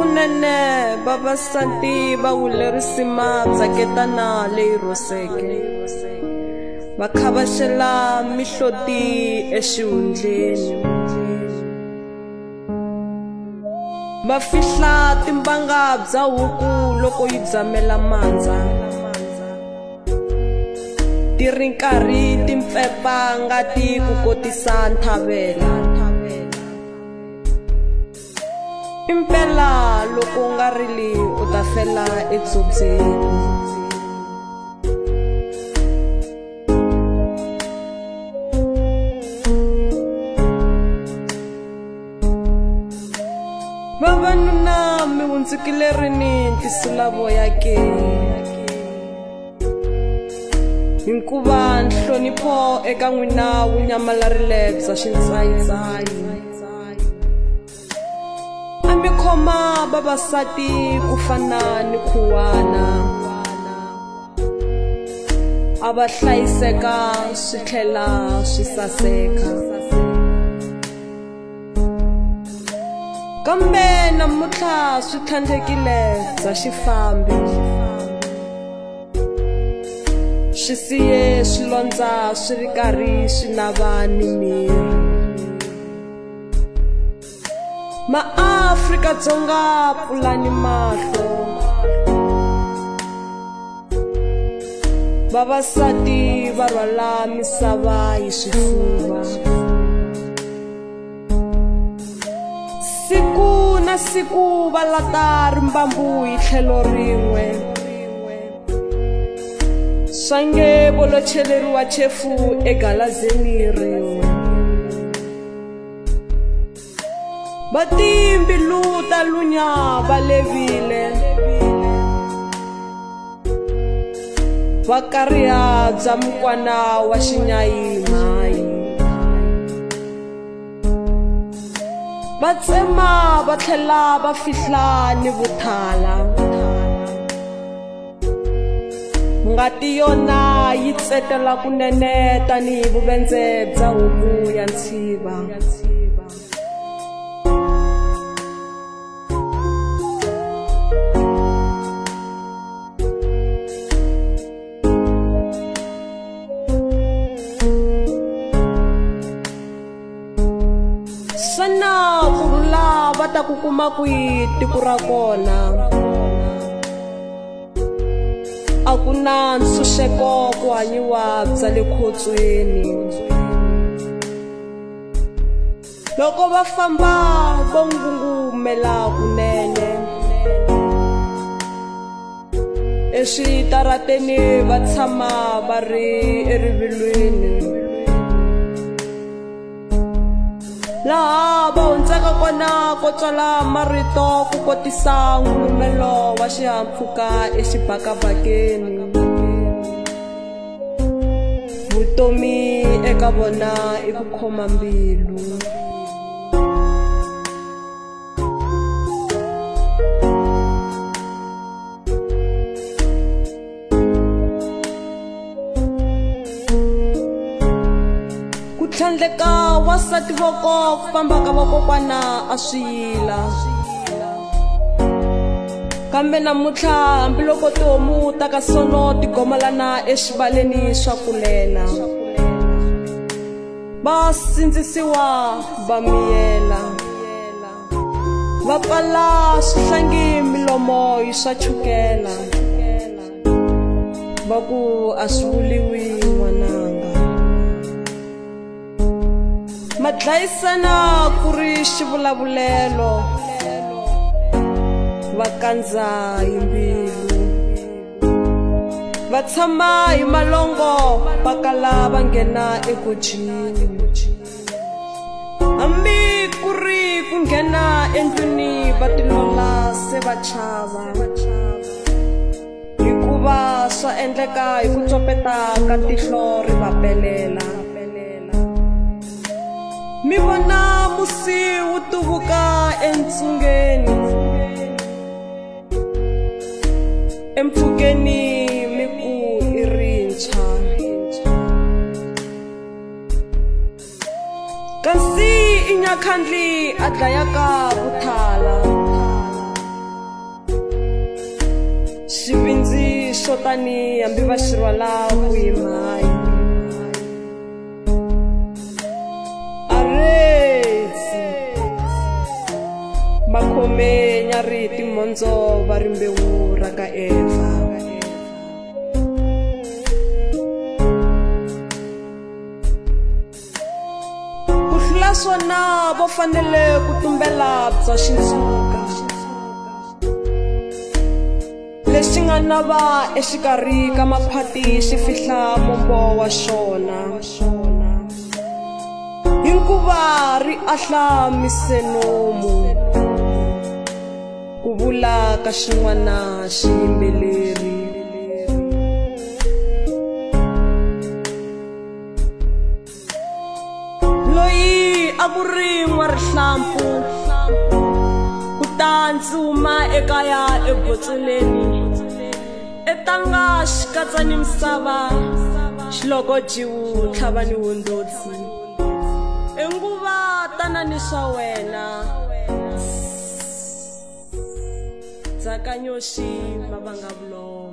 kunene vavasati va wulerisima tsaketana leyi roseke va khavashela mihloti exihundleni va fihla timbanga bya huku loko yi dzamela mandza ti ri nkarhi timpfepa ngati ku kotisa nthavela impela loko u nga rili u ta fela edzobyeni vavanuna mi hundzukile rini tisulavoya ke hikuva nhlonipho eka n'wina wu nyamalarile bya xintsayitsayi a mi khoma vavasati ku fana ni khuwana a va hlayiseka swi tlhela swi saseka kambe namuntlha swi tlhandlekile bya xifambi swi siye swilondza swi ri karhi swi nava ni miri maAfrika-Dzonga pfulani mahlo vavasati va rhwala misava hi swifuva siku na siku va lata rimbambu hi tlhelo rin'we swange volocheleriwa chefu egalazeni rin'we vatimbilu ta lunya va levile va kariha bya mukwana wa xinyayimhayi va tsema va tlhela va fihla ni vuthala ngati yona yi tsetela kunene tanihi vuvendze bya homu ya ntshiva sana kurhula va ta ku kuma kwihi tiko ra kona a ku na ntshunxeko ku hanyiwa bya le khotsweni loko va famba vo ngungumela kunene eswitarateni va tshama va ri erivilweni laha va hundzaka kona ko tswala marito ku kotisa ngulumelo wa xihampfhuka exibakabakeni vutomi eka vona i ku khoma mbilu tlhandleka wasati voko ku famba ka vakokwana a swi yila kambe namuntlha hambiloko tihomu ta ka sono ti gomelana exivaleni swa kulela va sindzisiwa va miyela va pfala swihlangi milomo hi swa chukela va ku a swi vuliwi n'wananga madlayisana ku ri xivulavulelo va kandza hi mbilu va tshama hi malongo va kala va nghena egojini hambi ku ri ku nghena endlwini va tilola se va chava hikuva swa endleka hi ku copeta ka tihlo ri va pelela mi vona musi wu tuvuka entsungeni empfhukeni mi ku i rintshwa kasi i nyakhandli a dlayaka vuthala tani hambi va xirwala ku yimayi arezi makhome nyari timhondzo va rimbewu ra ka Eva ku hlula swona vo fanele ku tumbela bya xitsuka lexi nga na va exikarhi ka makhwati xi fihla mombo wa xona hikuva ri ahla misenomu ku vula ka xin'wana xiyimbeleri loyi a ku ri n'warihlampfu ta ndzuma ekaya ebotsoleni etanga xikatsa ni misava xiloko jiwu tlhava ni wundotsi enguva tanani swa wena dzakanyoxi mavanga vulolo